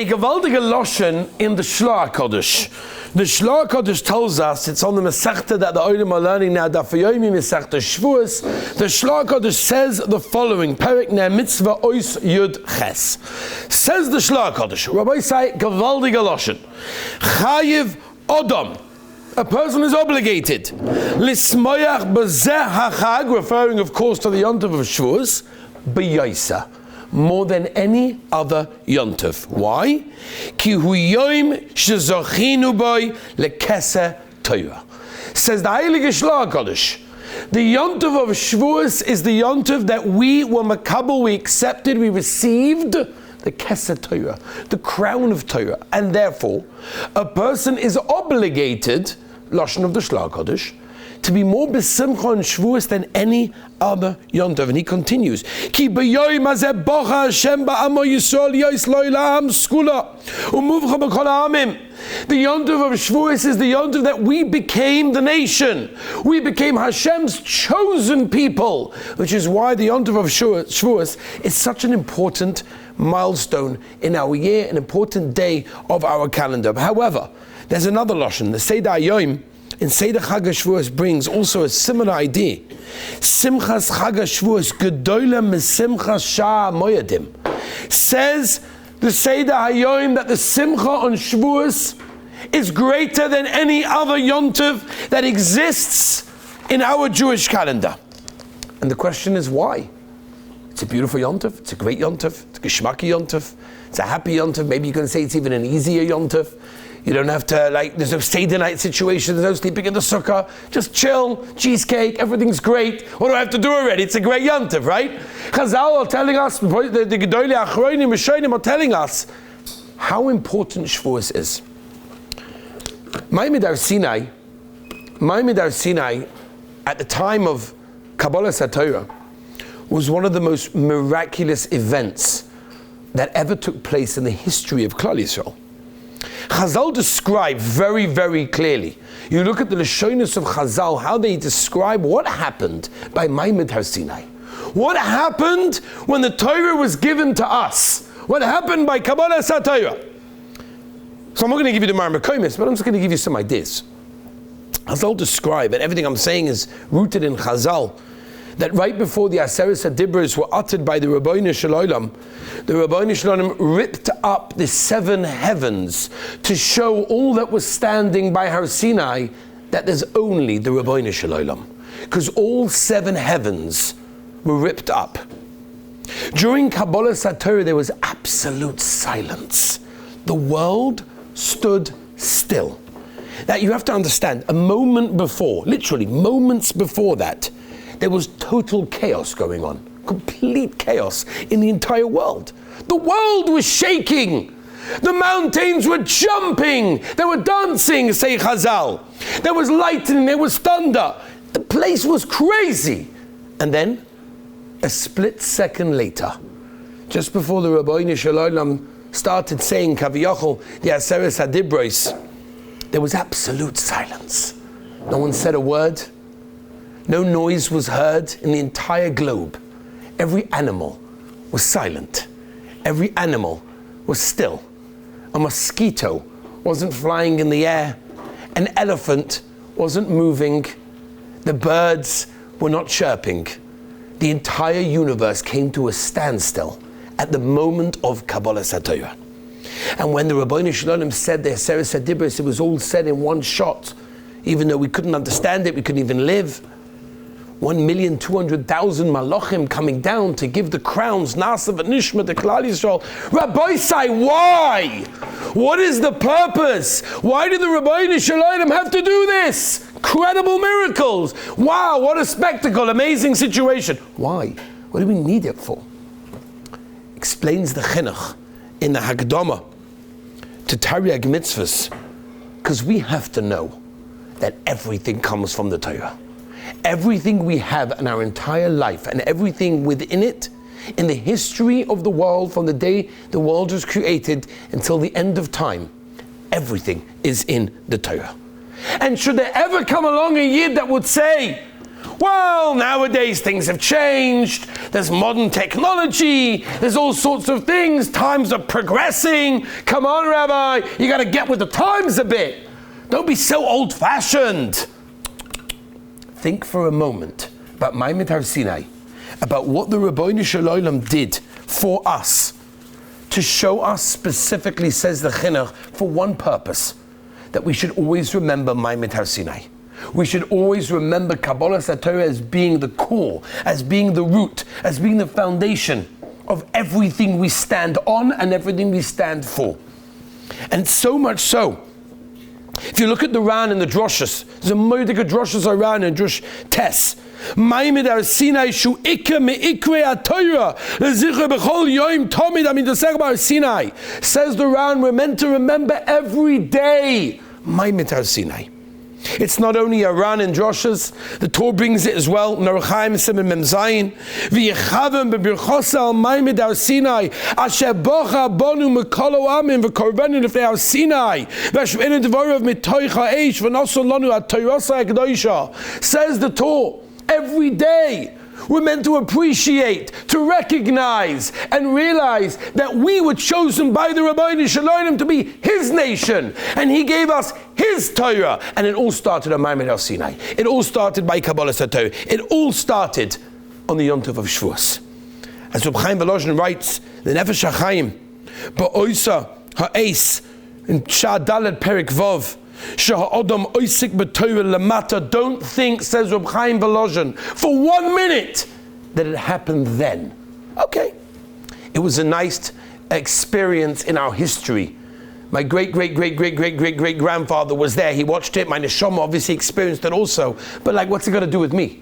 A gewaltige Loshen in the Shloah Kodesh. The Shloah Kodesh tells us, it's on the Masechta that the Olim are learning now, that for Yomi Masechta Shevuos, the Shloah Kodesh says the following, Perek Ne Mitzvah Ois Yud Ches. Says the Shloah Kodesh, Rabbi say, gewaldige Loshen. Chayiv Odom. A person is obligated. Lismoyach Bezeh HaChag, referring of course to the Yontav of Shevuos, B'Yaisa. More than any other Yontav. Why? Ki hu yoim shezochinu boy lekese Torah. Says the Heilige Shloah Kodesh, the Yontav of Shevuos is the Yontav that we were makabel, we accepted, we received the Keseh Torah, the crown of Torah, and therefore a person is obligated, Lashon of the Shloah Kodesh, to be more besimcha and Shevuos than any other Yontav. And he continues, Ki b'yoyim hazeh bocha Hashem ba'amo Yisrael yois lo ilaham skula umuvcha b'kol ha'amim. The Yontav of Shevuos is the Yontav that we became the nation. We became Hashem's chosen people, which is why the Yontav of Shevuos is such an important milestone in our year, an important day of our calendar. However, there's another Lashon, the Seder Hayoim, in Seder Chag HaShevuos brings also a similar idea. Simchas Chag HaShevuos gedola mesimchas shah moyadim. Says the Seder Hayoim that the Simcha on Shevuos is greater than any other Yontav that exists in our Jewish calendar. And the question is why? It's a beautiful Yontav, it's a great Yontav, it's a geschmacki Yontav, it's a happy Yontav, maybe you can say it's even an easier Yontav. You don't have to, there's no Seder night situation, there's no sleeping in the sukkah, just chill, cheesecake, everything's great. What do I have to do already? It's a great Yontav, right? Chazal are telling us, the Gedolei Achronim, Rishonim are telling us how important Shevuos is. Maimid Sinai, at the time of Kabbalah Torah, was one of the most miraculous events that ever took place in the history of Klal Yisrael. Chazal describe very, very clearly. You look at the Lashonos of Chazal, how they describe what happened by Maimid Har Sinai. What happened when the Torah was given to us? What happened by Kabbalah Torah? So I'm not going to give you the Mar Mekomis, but I'm just going to give you some ideas. Chazal describe, and everything I'm saying is rooted in Chazal, that right before the Aseret HaDibros were uttered by the Rabbeinu Shalom, the Rabbeinu Shalom ripped up the seven heavens to show all that was standing by Har Sinai that there's only the Rabbeinu Shalom, because all seven heavens were ripped up. During Kabbalah Torah there was absolute silence. The world stood still. That you have to understand, a moment before, literally moments before that, there was total chaos going on. Complete chaos in the entire world. The world was shaking. The mountains were jumping. They were dancing, say Chazal. There was lightning, there was thunder. The place was crazy. And then, a split second later, just before the Rabbeinu Shalom started saying Kaviyachol, the Aseret HaDibros, there was absolute silence. No one said a word. No noise was heard in the entire globe. Every animal was silent. Every animal was still. A mosquito wasn't flying in the air. An elephant wasn't moving. The birds were not chirping. The entire universe came to a standstill at the moment of Kabbalah Torah. And when the Rabbeinu Shalom said the Aseret HaDibros, it was all said in one shot. Even though we couldn't understand it, we couldn't even live. 1,200,000 malachim coming down to give the crowns, Nasa v'Nishma to Klal Yisrael. Rabbi say, why? What is the purpose? Why did the Rabbeinu Shalom have to do this? Incredible miracles. Wow, what a spectacle, amazing situation. Why? What do we need it for? Explains the Chinuch in the Hagdama to Tariag Mitzvahs, because we have to know that everything comes from the Torah. Everything we have in our entire life and everything within it, in the history of the world, from the day the world was created until the end of time, everything is in the Torah. And should there ever come along a Yid that would say, Well, nowadays things have changed. There's modern technology. There's all sorts of things. Times are progressing. Come on, Rabbi. You got to get with the times a bit. Don't be so old-fashioned. Think for a moment about Ma'amad Har Sinai, about what the Rabbeinu Shalom did for us, to show us specifically, says the Chinuch, for one purpose, that we should always remember Ma'amad Har Sinai. We should always remember Kabbalah Torah as being the core, as being the root, as being the foundation of everything we stand on and everything we stand for. And so much so, if you look at the Ran and the Droshes, there's a moedige Droshes Ran and Drush Tess. Ma'amad Har Sinai shu ikka me'ikre ha-Torah lezichra b'chol yom tomid amin d'sech Har Sinai. Says the Ran, we're meant to remember every day Ma'amad Har Sinai. It's not only a Ran and Droshes, the Torah brings it as well. Naruchaim Simen Mem Zayin v'yechavem b'birchosa al Ma'amad Har Sinai asher bocha bonu mekolo amin v'korbenu lefnei Har Sinai v'ashvenu dvorav mitoich ha'esh v'noson lanu ha'Torah ha'kedosha. Says the Torah, every day we're meant to appreciate, to recognize, and realize that we were chosen by the Rabbeinu Shalom to be His nation, and He gave us His Torah. And it all started on Ma'amad Har Sinai. It all started by Kabbalah Torah. It all started on the Yom Tov of Shevuos. As Reb Chaim Volozhin writes, the Nefesh HaChaim, Ba'oisa ha'eis, in Shah Dalet Perik Vov, don't think, says Reb Chaim Volozhin, for 1 minute that it happened then. Okay. It was a nice experience in our history. My great-great-great-great-great-great-great-grandfather was there. He watched it. My neshama obviously experienced it also. But what's it got to do with me?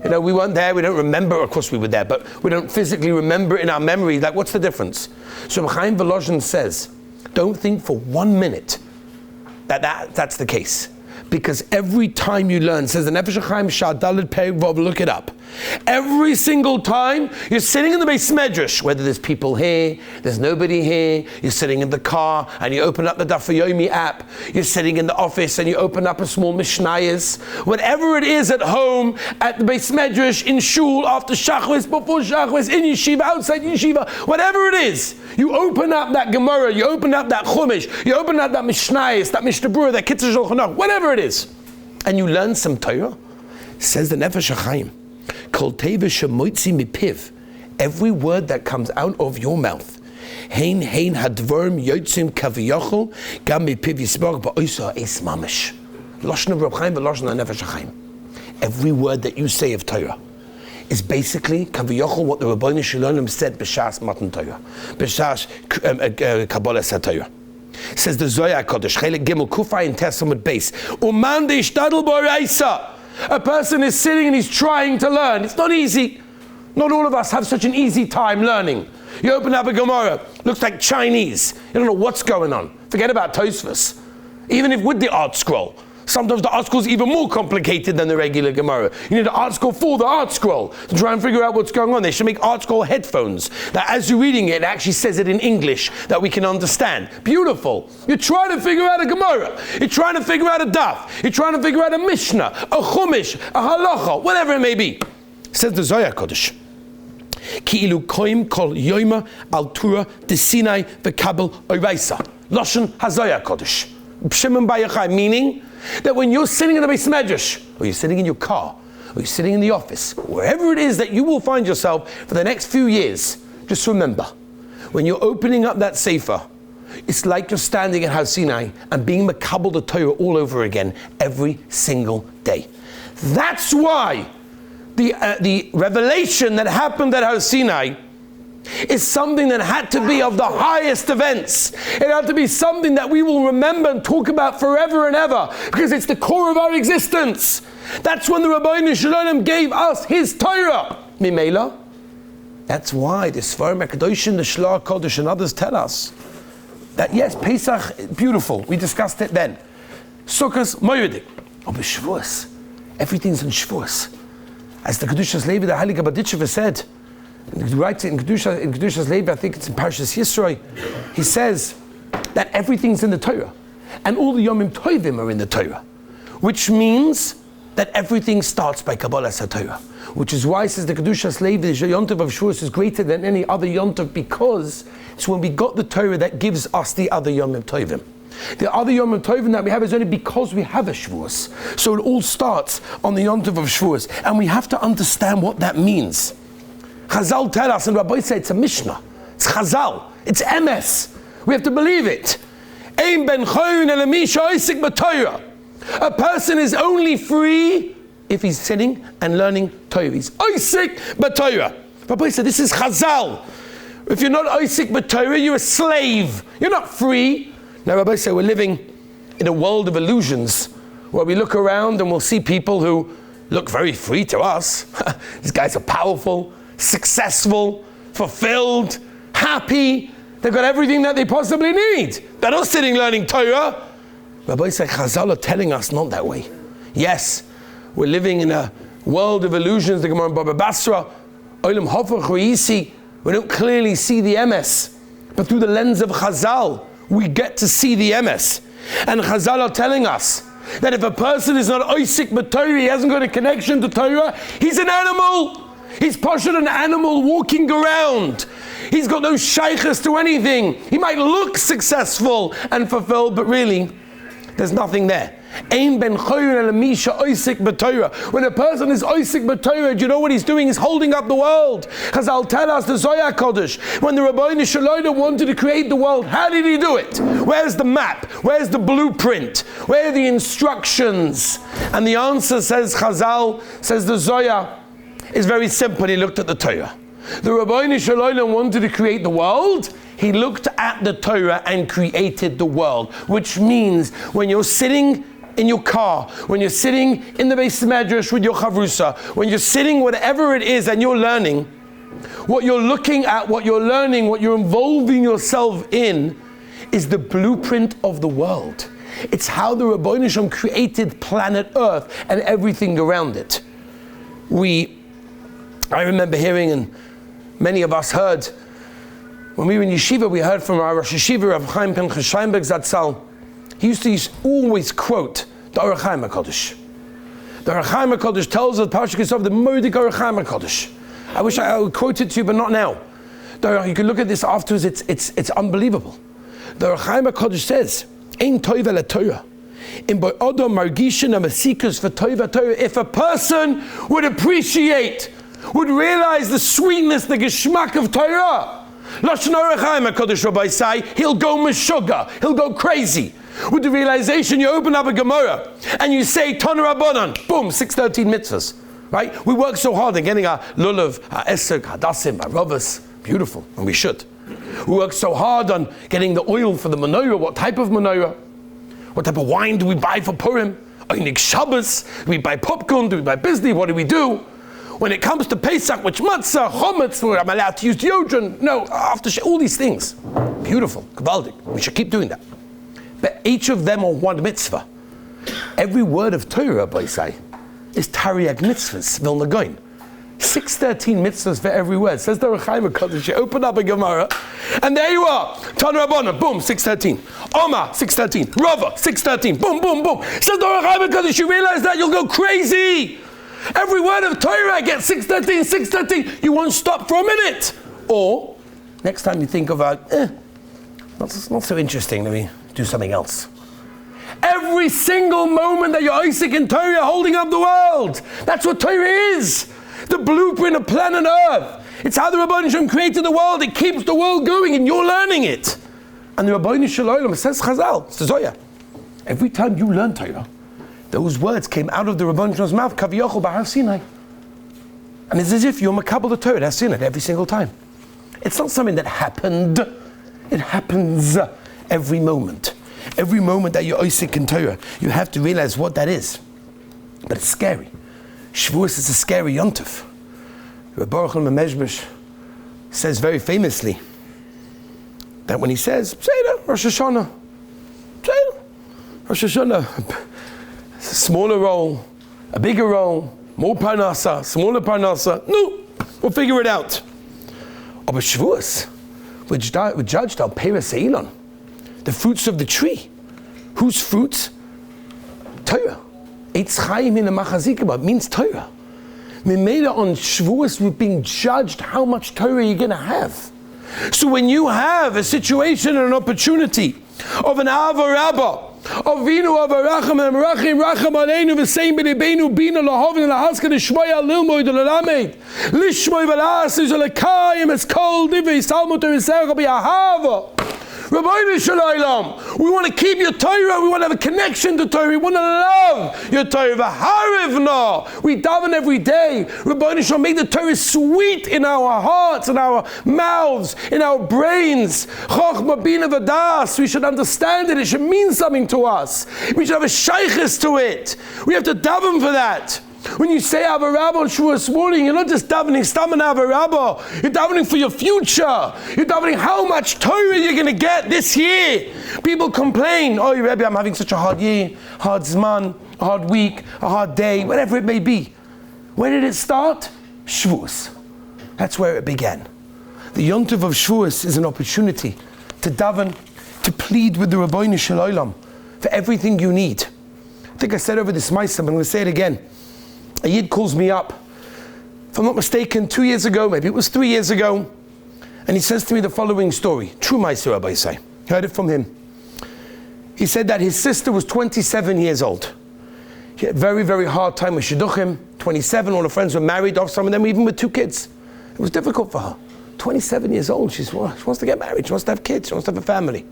We weren't there. We don't remember. Of course we were there, but we don't physically remember it in our memory. What's the difference? So Reb Chaim Volozhin says, don't think for 1 minute that's the case. Because every time you learn, says the Nefesh HaChaim Shadalid Pe'vav, look it up. Every single time you're sitting in the Beis Medrash, whether there's people here, there's nobody here, you're sitting in the car and you open up the Daf Yomi app, you're sitting in the office and you open up a small Mishnayos, whatever it is at home, at the Beis Medrash, in shul, after Shachris, before Shachris, in yeshiva, outside yeshiva, whatever it is, you open up that Gemara, you open up that Chumash, you open up that Mishnayos, that Mishnah Berurah, that Kitzur Shulchan Aruch, whatever it is, and you learn some Torah. Says the Nefesh HaChaim, Kol teva shemoitzi mipiv, every word that comes out of your mouth, hein hadvarim yotzim kaviyachol gam mipiv yisbarach ba'oisa es mamish. Lashon of Reb Chaim v'lashon of Nefesh HaChaim. Every word that you say of Torah is basically kaviyachol what the Rabbeinu Shalom said b'shas matan Torah, b'shas Kabbalah Torah. Says the Zohar Kodesh, Chelik Gimel Kufay and Testament base. Uman de ishtadel b'oreisa. A person is sitting and he's trying to learn. It's not easy. Not all of us have such an easy time learning. You open up a Gemara, looks like Chinese. You don't know what's going on. Forget about Tosfos. Even if with the art scroll, sometimes the art scroll is even more complicated than the regular Gemara. You need an art scroll for the art scroll to try and figure out what's going on. They should make art scroll headphones that as you're reading it, it actually says it in English that we can understand. Beautiful. You're trying to figure out a Gemara. You're trying to figure out a Daf. You're trying to figure out a Mishnah, a Chumash, a Halacha, whatever it may be. Says the Zohar Kodesh. Ki ilu koim kol yoima al Torah de Sinai v'kabel oivaisa. Lashon HaZohar Kodesh. B'Shimon Bar Yochai, meaning that when you're sitting in the Beis Medrash, or you're sitting in your car, or you're sitting in the office, wherever it is that you will find yourself for the next few years, just remember, when you're opening up that Sefer, it's like you're standing at Har Sinai and being makabel the Torah all over again every single day. That's why the revelation that happened at Har Sinai is something that had to be of the highest events. It had to be something that we will remember and talk about forever and ever, because it's the core of our existence. That's when the Rabbeinu Shalom gave us His Torah. Mimela. That's why the Sfarim HaKadoshim, the Shloah Kodesh, and others tell us that yes, Pesach, beautiful. We discussed it then. Sukkot, Moedik. Oh, but Shevuos, everything's in Shevuos. As the Kedushas Levi, the Heilige Baditchever said, he writes it in Kedushas Levi, I think it's in Parashas Yisroi, he says that everything's in the Torah. And all the Yomim Tovim are in the Torah. Which means that everything starts by Kabbalah Torah, which is why, says the Kedushas Levi, the Yontav of Shevuos is greater than any other Yontav, because it's when we got the Torah that gives us the other Yom Tovim. The other Yom Tovim that we have is only because we have a Shevuos. So it all starts on the Yontav of Shevuos, and we have to understand what that means. Chazal tell us, and Rabbi say it's a Mishnah. It's Chazal. It's emes. We have to believe it. Ein ben choyn el misha oisik b'Torah. A person is only free if he's sitting and learning Torah. He's oisik b'Torah. Rabbi said this is Chazal. If you're not oisik b'Torah, you're a slave. You're not free. Now Rabbi said we're living in a world of illusions where we look around and we'll see people who look very free to us. These guys are powerful, successful, fulfilled, happy. They've got everything that they possibly need. They're not sitting learning Torah. Rabbi said Chazal are telling us not that way. Yes, we're living in a world of illusions. The Gemara in Baba Basra, Olam Hafach Reisi, we don't clearly see the emes, but through the lens of Chazal, we get to see the emes. And Chazal are telling us that if a person is not oisik b'Torah, he hasn't got a connection to Torah, he's an animal. He's poshed an animal walking around. He's got no shaykhs to anything. He might look successful and fulfilled, but really, there's nothing there. Ein ben choyn el misha oisik b'Torah. When a person is oisik b'Torah, do you know what he's doing? He's holding up the world. Chazal tell us the Zohar Kodesh, when the Rabbeinu Shalom wanted to create the world, how did he do it? Where's the map? Where's the blueprint? Where are the instructions? And the answer, says Chazal, says the Zohar, is very simple. He looked at the Torah. The Rabbeinu Shalom wanted to create the world. He looked at the Torah and created the world. Which means when you're sitting in your car, when you're sitting in the Beis Medrash with your chavrusa, when you're sitting whatever it is and you're learning, what you're looking at, what you're learning, what you're involving yourself in is the blueprint of the world. It's how the Rabbeinu Shalom created planet Earth and everything around it. I remember hearing, and many of us heard, when we were in yeshiva, we heard from our Rosh Yeshiva, Rav Chaim Pinchas Sheinberg Zatzal. He used to always quote the Orach Chaim HaKadosh. The Orach Chaim HaKadosh tells us, Parshas Kisov, the Moedik Orach Chaim HaKadosh. I wish I would quote it to you, but not now. You can look at this afterwards, it's unbelievable. The Orach Chaim HaKadosh says, Ein toiv el Torah. In by Adam Margishin and Masikas for Torah. If a person would appreciate, would realize the sweetness, the geschmack of Torah, Lashon Orach Chaim HaKadosh Rabbi say, he'll go meshuggah, he'll go crazy. With the realization, you open up a Gemara and you say Tana Rabbanan, boom, 613 mitzvahs, right? We work so hard in getting our lulav, our esek, our dasim, our rovas, beautiful, and we should. We work so hard on getting the oil for the menorah. What type of menorah? What type of wine do we buy for Purim? Einik Shabbos? Do we buy popcorn? Do we buy bizdei? What do we do? When it comes to Pesach, which matzah, chometz, where I'm allowed to use deodorant, no, all these things. Beautiful, kavaldik. We should keep doing that. But each of them are one mitzvah. Every word of Torah, by say, is Tariag mitzvahs, Vilnagoin. 613 mitzvahs for every word. Says the Orach Chaim HaKadosh, you open up a Gemara, and there you are. Tana Rabbanan, boom, 613. Oma, 613. Rava, 613. Boom, boom, boom. Says the Orach Chaim HaKadosh, you realize that, you'll go crazy. Every word of Torah gets 613, 613. You won't stop for a minute. Or, next time you think about, that's not so interesting, let me do something else. Every single moment that you're Isaac in Torah, you're holding up the world. That's what Torah is. The blueprint of planet Earth. It's how the Rabbeinu Shalom created the world. It keeps the world going and you're learning it. And the Rabbeinu Shalom says Chazal, it's the Zohar. Every time you learn Torah, those words came out of the Rabbeinu Shalom's mouth, Kaviyochel B'Har Sinai. And it's as if you're Makabel the Torah, that's Sinai every single time. It's not something that happened. It happens every moment. Every moment that you're Isaac in Torah, you have to realize what that is. But it's scary. Shevuos is a scary yontif. Rabbi Baruch Mezbesh says very famously that when he says, Seder, Rosh Hashanah, Seder, Rosh Hashanah, a smaller role, a bigger role, more parnasa, smaller parnasa, no, we'll figure it out. But Shevuos, we're judged al Peres Eilan, the fruits of the tree. Whose fruits? Torah. Eitz Chaim in the Machazikah means Torah. Memela on Shevuos, we're being judged how much Torah you're going to have. So when you have a situation and an opportunity of an Ava Rabbah, of Vinu of Aracham and Rachim Racham Aleinu v'seim b'libeinu bina lahovin lahaska l'shmoya lilmoid l'lamed l'shmoy v'las is l'kayim es kol divei salmut v'secha b'yahava. Rabbeinu Shalom, we want to keep your Torah, we want to have a connection to Torah, we want to love your Torah. V'harivna, we daven every day. Rabbeinu Shalom, make the Torah sweet in our hearts, in our mouths, in our brains. Chochma bina v'das, we should understand it, it should mean something to us. We should have a shaykhis to it. We have to daven for that. When you say Ava Rabbah on Shevuos morning, you're not just davening stam and Ava Rabbah. You're davening for your future. You're davening how much Torah you're going to get this year. People complain, oh Rebbe, I'm having such a hard year, hard zman, a hard week, a hard day, whatever it may be. Where did it start? Shevuos. That's where it began. The Yontiv of Shevuos is an opportunity to daven, to plead with the Rabbeinu Shalom for everything you need. I think I said over this Maisa, I'm going to say it again. A Yid calls me up, if I'm not mistaken, 2 years ago, maybe it was 3 years ago, and he says to me the following story. True Maisa, Rabbi say. Heard it from him. He said that his sister was 27 years old. She had a very, very hard time with Shidduchim. 27, all her friends were married off, some of them even with 2 kids. It was difficult for her. 27 years old, she wants to get married, she wants to have kids, she wants to have a family.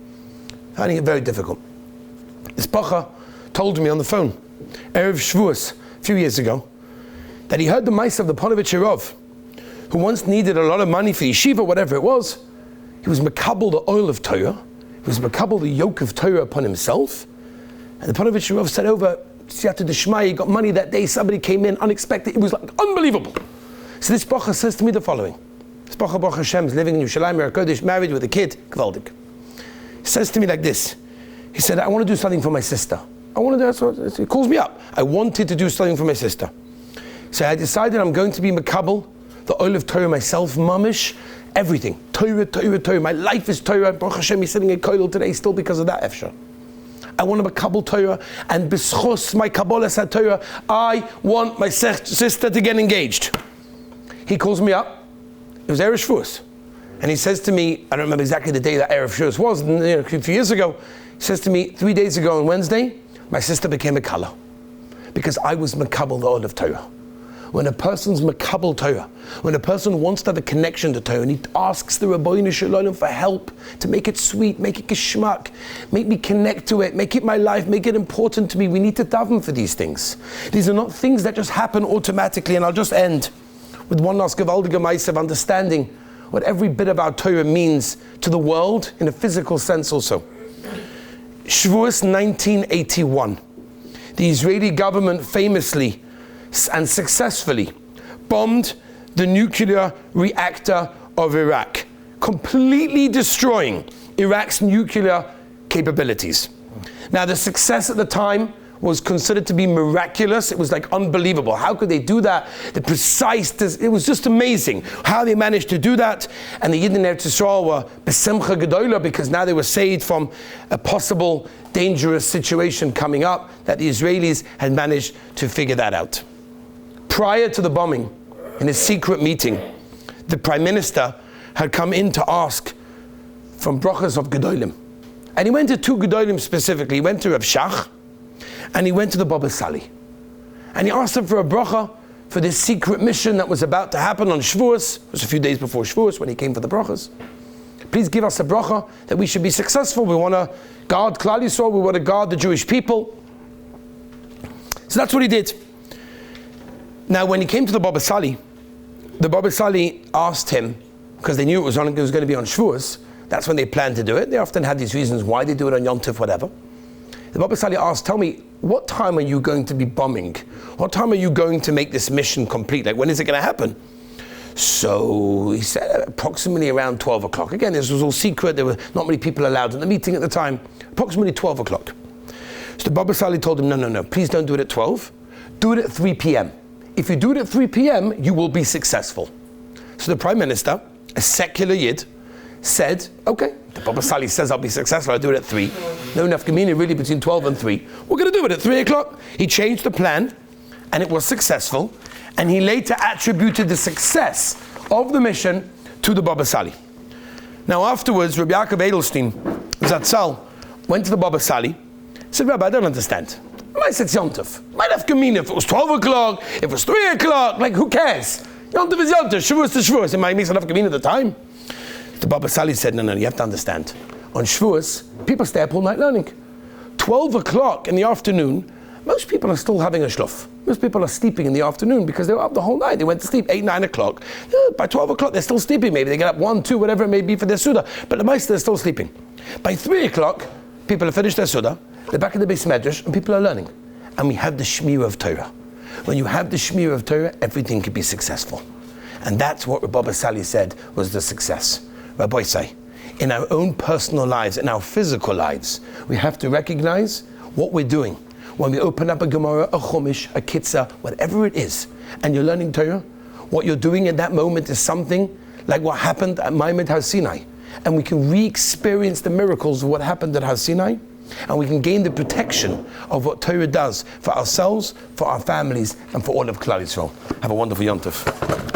Finding it very difficult. This Pacha told me on the phone, Erev Shevuos, a few years ago, that he heard the mice of the Ponovitch Erov, who once needed a lot of money for yeshiva, whatever it was. He was makabel the oil of Torah, he was makabel the yoke of Torah upon himself, and the Ponovitch Erov said over Siyata D'Shmai, he got money that day, somebody came in unexpected, it was like unbelievable. So this Bacha says to me the following. This Bacha Baruch Hashem is living in Yerushalayim, Kodesh, married with a kid, Gvaldik. He says to me like this, he said, I want to do something for my sister. He calls me up. I wanted to do something for my sister. So I decided I'm going to be makabel, the oil of Torah myself, mamish, everything. Torah, Torah, Torah. My life is Torah. Baruch Hashem, he's sitting in Koilel today still because of that efshar. I want to makabel Torah, and b'schos my kabbalah sa Torah, I want my sister to get engaged. He calls me up. It was Erev Shevuos. And he says to me, I don't remember exactly the day that Erev Shevuos was, a few years ago, he says to me, 3 days ago on Wednesday, my sister became a kala. Because I was makabel the oil of Torah. When a person's makabel Torah, when a person wants to have a connection to Torah, and he asks the Rabbeinu Shalom for help to make it sweet, make it geschmack, make me connect to it, make it my life, make it important to me, we need to daven for these things. These are not things that just happen automatically. And I'll just end with one last gewaldige Maisa of understanding what every bit of our Torah means to the world in a physical sense also. Shevuos 1981. The Israeli government famously and successfully bombed the nuclear reactor of Iraq, completely destroying Iraq's nuclear capabilities. Now, the success at the time was considered to be miraculous. It was like unbelievable. How could they do that? The precise, it was just amazing how they managed to do that. And the Yidden in Eretz Yisrael were besimcha gedola because now they were saved from a possible dangerous situation coming up, that the Israelis had managed to figure that out. Prior to the bombing, in a secret meeting, the Prime Minister had come in to ask from brachas of Gedolim. And he went to 2 Gedolim specifically. He went to Rav Shach, and he went to the Baba Sali. And he asked him for a bracha for this secret mission that was about to happen on Shevuos. It was a few days before Shevuos when he came for the brachas. Please give us a bracha that we should be successful. We want to guard Klal Yisrael. We want to guard the Jewish people. So that's what he did. Now, when he came to the Baba Sali asked him, because they knew it was going to be on Shevuos, that's when they planned to do it. They often had these reasons why they do it on Yom Tov, whatever. The Baba Sali asked, tell me, what time are you going to be bombing? What time are you going to make this mission complete? Like, when is it going to happen? So he said approximately around 12 o'clock. Again, this was all secret. There were not many people allowed in the meeting at the time. Approximately 12 o'clock. So the Baba Sali told him, no, please don't do it at 12. Do it at 3 p.m. If you do it at 3 p.m., you will be successful. So the Prime Minister, a secular Yid, said, okay, The Baba Sali says I'll be successful, I'll do it at 3. No nafkamina really between 12 and 3. We're going to do it at 3 o'clock. He changed the plan, and it was successful. And he later attributed the success of the mission to the Baba Sali. Now afterwards, Rabbi Yaakov Edelstein, Zatzal, went to the Baba Sali, said, Rabbi, I don't understand. My said Yontov. My nafkamina, if it was 12 o'clock, if it was 3 o'clock, like who cares? Yontov is Yontov, Shevuos to Shevuos. It might make some nafkamina at the time. The Baba Sali said, no, you have to understand. On Shevuos, people stay up all night learning. 12 o'clock in the afternoon, most people are still having a shluf. Most people are sleeping in the afternoon because they were up the whole night. They went to sleep 8, 9 o'clock. By 12 o'clock, they're still sleeping. Maybe they get up 1, 2, whatever it may be for their Suda. But the most, they're still sleeping. By 3 o'clock, people have finished their Suda. They're back in the base medrash, and people are learning. And we have the Shmir of Torah. When you have the Shmir of Torah, everything can be successful. And that's what Baba Sali said was the success. Rabbi say, in our own personal lives, in our physical lives, we have to recognize what we're doing. When we open up a Gemara, a Chumash, a Kitzah, whatever it is, and you're learning Torah, what you're doing at that moment is something like what happened at Ma'amad Har Sinai. And we can re-experience the miracles of what happened at Har Sinai, and we can gain the protection of what Torah does for ourselves, for our families, and for all of Klal Yisrael. Have a wonderful Yom Tov.